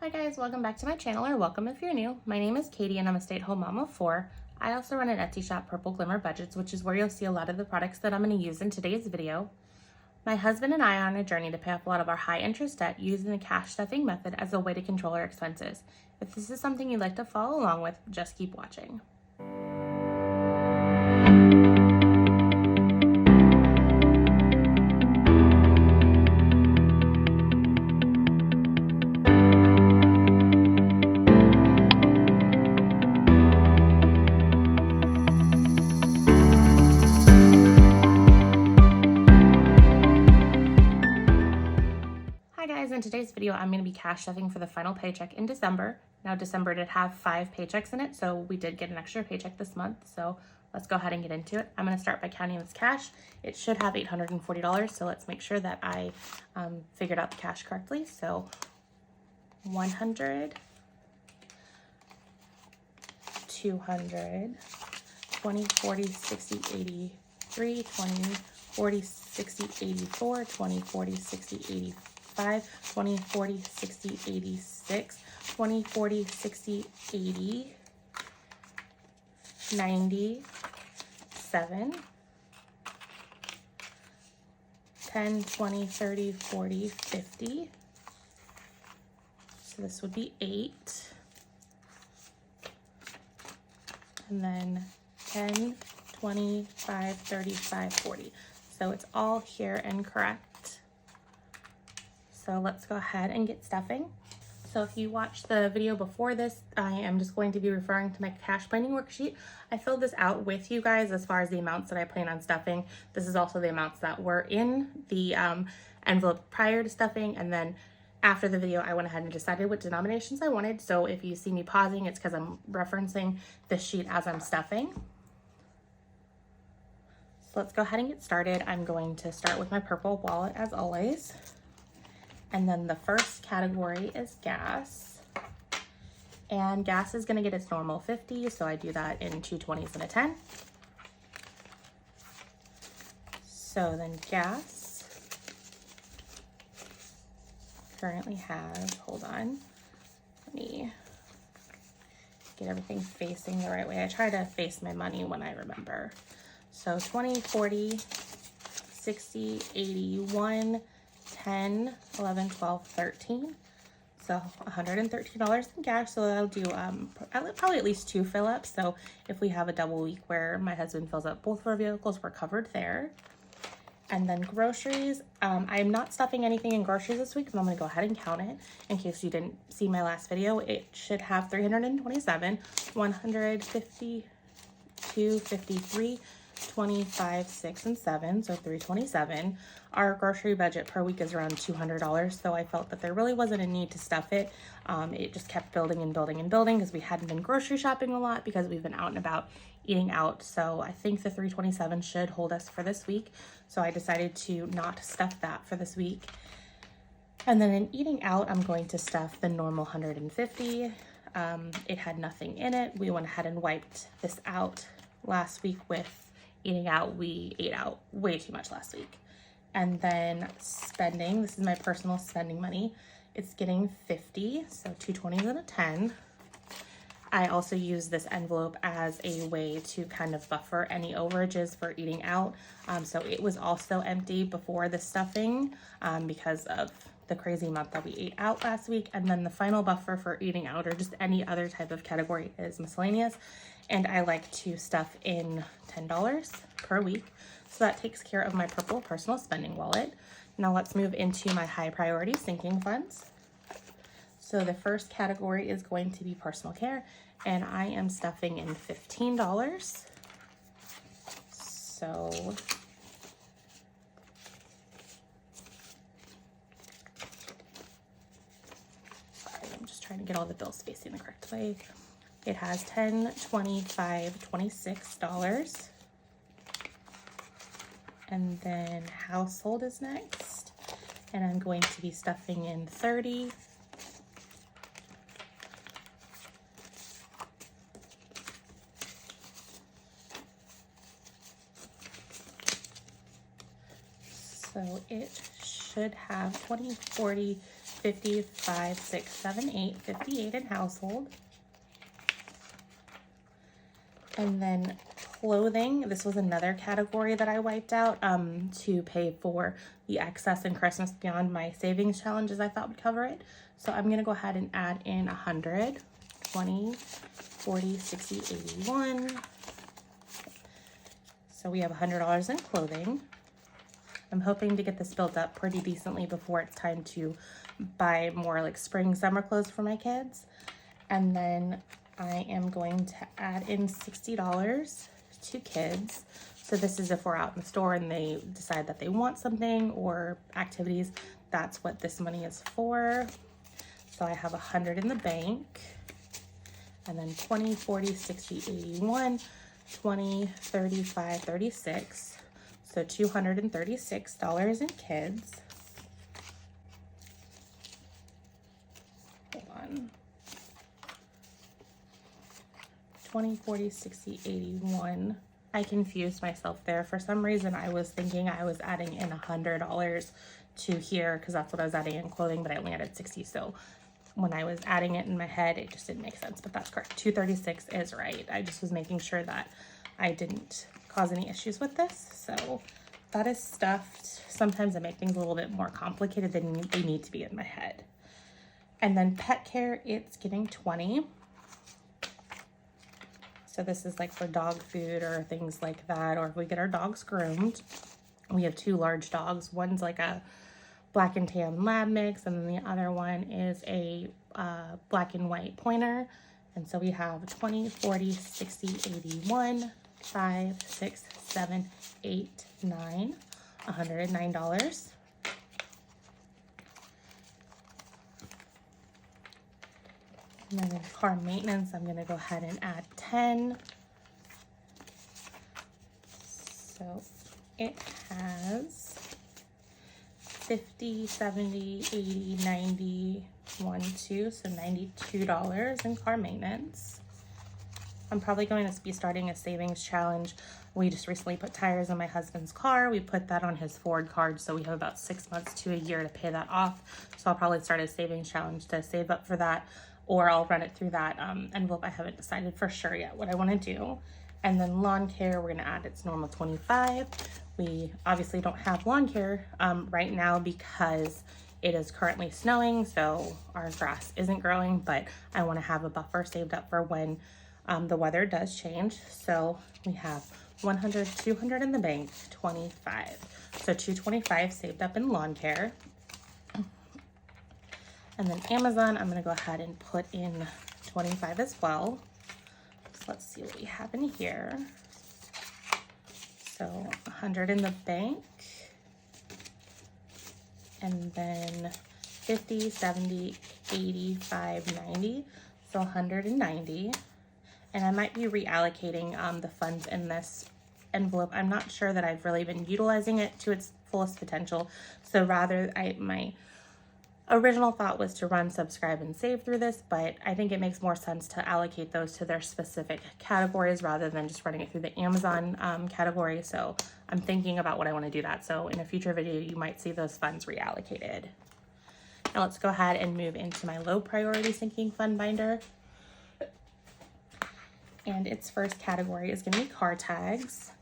Hi guys, welcome back to my channel, or welcome if you're new. My name is Katie and I'm a stay-at-home mom of 4. I also run an Etsy shop, Purple Glimmer Budgets, which is where you'll see a lot of the products that I'm going to use in today's video. My husband and I are on a journey to pay off a lot of our high interest debt using the cash stuffing method as a way to control our expenses. If this is something you'd like to follow along with, just keep watching. In today's video, I'm going to be cash stuffing for the final paycheck in December. Now, December did have 5 paychecks in it, so we did get an extra paycheck this month. So let's go ahead and get into it. I'm going to start by counting this cash. It should have $840, so let's make sure that I figured out the cash correctly. So 100, 200, 20, 40, 60, 83, 20, 40, 60, 84, 20, 40, 60, 85. 20, 40, 60, 86, 20, 40, 60, 80, 90, 7, 10, 20, 30, 40, 50. So this would be 8. And then 10, 25, 35, 40. So it's all here and correct. So let's go ahead and get stuffing. So if you watched the video before this, I am just going to be referring to my cash planning worksheet. I filled this out with you guys as far as the amounts that I plan on stuffing. This is also the amounts that were in the envelope prior to stuffing, and then after the video I went ahead and decided what denominations I wanted. So if you see me pausing, it's because I'm referencing this sheet as I'm stuffing. So let's go ahead and get started. I'm going to start with my purple wallet as always. And then the first category is gas. And gas is gonna get its normal 50, so I do that in 2 20s and a 10. So then gas currently has, hold on, let me get everything facing the right way. I try to face my money when I remember. So 20, 40, 60, 81, 10, 11, 12, 13. So $113 in gas. So that'll do probably at least 2 fill-ups. So if we have a double week where my husband fills up both of our vehicles, we're covered there. And then groceries. I'm not stuffing anything in groceries this week, but I'm going to go ahead and count it in case you didn't see my last video. It should have 327, 152, 53, 25, 6, and 7, so 327. Our grocery budget per week is around $200, so I felt that there really wasn't a need to stuff it. It just kept building and building and building because we hadn't been grocery shopping a lot because we've been out and about eating out. So I think the 327 should hold us for this week. So I decided to not stuff that for this week. And then in eating out, I'm going to stuff the normal 150. It had nothing in it. We went ahead and wiped this out last week with eating out. We ate out way too much last week. And then spending, this is my personal spending money. It's getting 50, so 2 20s and a 10. I also use this envelope as a way to kind of buffer any overages for eating out. So it was also empty before the stuffing because of the crazy month that we ate out last week. And then the final buffer for eating out or just any other type of category is miscellaneous. And I like to stuff in $10 per week. So that takes care of my purple personal spending wallet. Now let's move into my high priority sinking funds. So the first category is going to be personal care, and I am stuffing in $15. So sorry, I'm just trying to get all the bills facing the correct way. It has $10, $25, $26. And then household is next. And I'm going to be stuffing in 30. So it should have 20, 40, 50, 5, 6, 7, 8, 58 in household. And then clothing, this was another category that I wiped out to pay for the excess in Christmas beyond my savings challenges I thought would cover it. So I'm gonna go ahead and add in 100, 20, 40, 60, 81. So we have $100 in clothing. I'm hoping to get this built up pretty decently before it's time to buy more like spring, summer clothes for my kids. And then I am going to add in $60 to kids. So this is if we're out in the store and they decide that they want something or activities, that's what this money is for. So I have 100 in the bank, and then 20, 40, 60, 81, 20, 35, 36. So $236 in kids. Hold on. 20, 40, 60, 81. I confused myself there. For some reason, I was thinking I was adding in $100 to here because that's what I was adding in clothing, but I only added 60. So when I was adding it in my head, it just didn't make sense, but that's correct. 236 is right. I just was making sure that I didn't cause any issues with this. So that is stuffed. Sometimes I make things a little bit more complicated than they need to be in my head. And then pet care, it's getting 20. So this is like for dog food or things like that, or if we get our dogs groomed. We have 2 large dogs. One's like a black and tan lab mix, and then the other one is a black and white pointer. And so we have 20, 40, 60, 81, 5, 6, 7, 8, 9, $109. And then in car maintenance, I'm gonna go ahead and add 10. So it has 50, 70, 80, 90, 1, 2, so $92 in car maintenance. I'm probably going to be starting a savings challenge. We just recently put tires on my husband's car. We put that on his Ford card, so we have about 6 months to a year to pay that off. So I'll probably start a savings challenge to save up for that, or I'll run it through that envelope. I haven't decided for sure yet what I want to do. And then lawn care, we're gonna add its normal 25. We obviously don't have lawn care right now because it is currently snowing, so our grass isn't growing, but I wanna have a buffer saved up for when the weather does change. So we have 100, 200 in the bank, 25. So 225 saved up in lawn care. And then Amazon, I'm gonna go ahead and put in 25 as well. So let's see what we have in here. So 100 in the bank, and then 50, 70, 85, 90, so 190. And I might be reallocating the funds in this envelope. I'm not sure that I've really been utilizing it to its fullest potential. So rather, my original thought was to run, subscribe, and save through this, but I think it makes more sense to allocate those to their specific categories rather than just running it through the Amazon category. So I'm thinking about what I want to do that. So in a future video, you might see those funds reallocated. Now let's go ahead and move into my low priority sinking fund binder. And its first category is going to be car tags.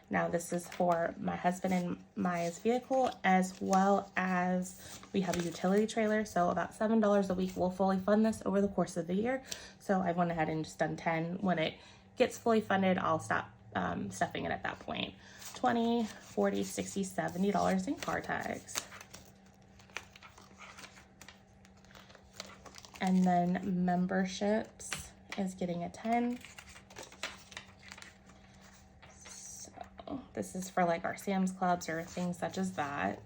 Now this is for my husband and Maya's vehicle, as well as we have a utility trailer. So about $7 a week will fully fund this over the course of the year. So I went ahead and just done 10. When it gets fully funded, I'll stop stuffing it at that point. 20, 40, 60, $70 in car tags. And then memberships is getting a 10. So this is for like our Sam's Clubs or things such as that.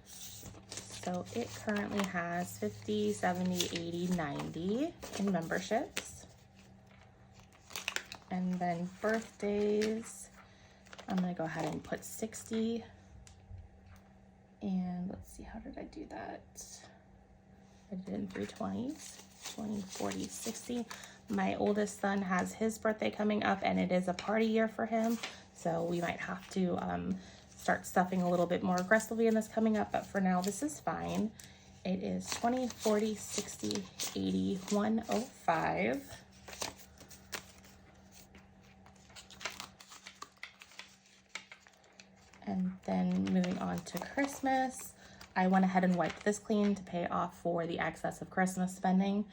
So it currently has 50, 70, 80, 90 in memberships. And then birthdays, I'm gonna go ahead and put 60. And let's see, how did I do that? I did it in 320s, 20, 40, 60. My oldest son has his birthday coming up, and it is a party year for him. So we might have to start stuffing a little bit more aggressively in this coming up, but for now, this is fine. It is 20, 40, 60, 80, 105. And then moving on to Christmas, I went ahead and wiped this clean to pay off for the excess of Christmas spending.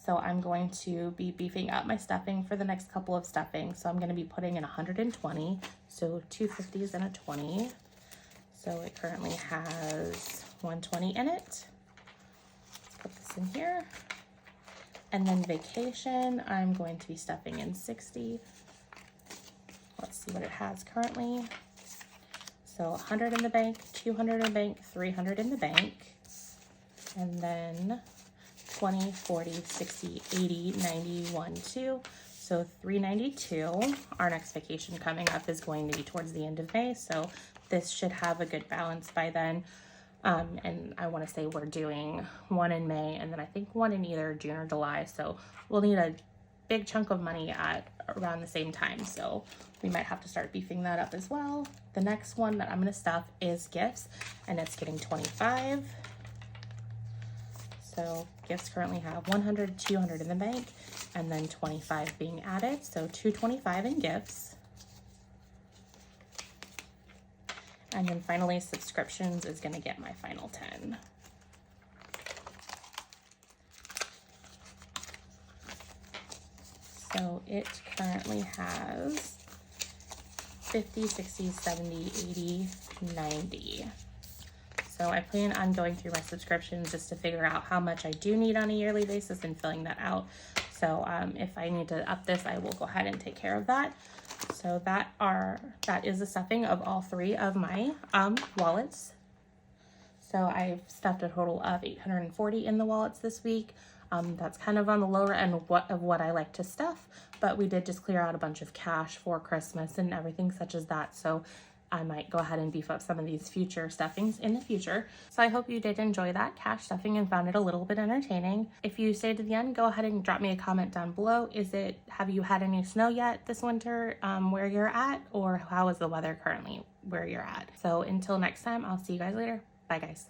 So I'm going to be beefing up my stuffing for the next couple of stuffings. So I'm going to be putting in 120, so 250s and a 20. So it currently has 120 in it. Let's put this in here. And then vacation, I'm going to be stuffing in 60. Let's see what it has currently. So 100 in the bank, 200 in the bank, 300 in the bank. And then 20, 40, 60, 80, 90, 1, 2. So 392. Our next vacation coming up is going to be towards the end of May. So this should have a good balance by then. And I want to say we're doing one in May and then I think one in either June or July. So we'll need a big chunk of money at around the same time. So we might have to start beefing that up as well. The next one that I'm going to stuff is gifts, and it's getting 25. So gifts currently have 100, 200 in the bank, and then 25 being added. So 225 in gifts. And then finally, subscriptions is going to get my final 10. So it currently has 50, 60, 70, 80, 90. So I plan on going through my subscriptions just to figure out how much I do need on a yearly basis and filling that out. So if I need to up this, I will go ahead and take care of that. So that is the stuffing of all three of my wallets. So I've stuffed a total of 840 in the wallets this week. That's kind of on the lower end of what I like to stuff, but we did just clear out a bunch of cash for Christmas and everything such as that. So I might go ahead and beef up some of these future stuffings in the future. So I hope you did enjoy that cash stuffing and found it a little bit entertaining. If you stayed to the end, go ahead and drop me a comment down below. Have you had any snow yet this winter where you're at, or how is the weather currently where you're at? So until next time, I'll see you guys later. Bye guys.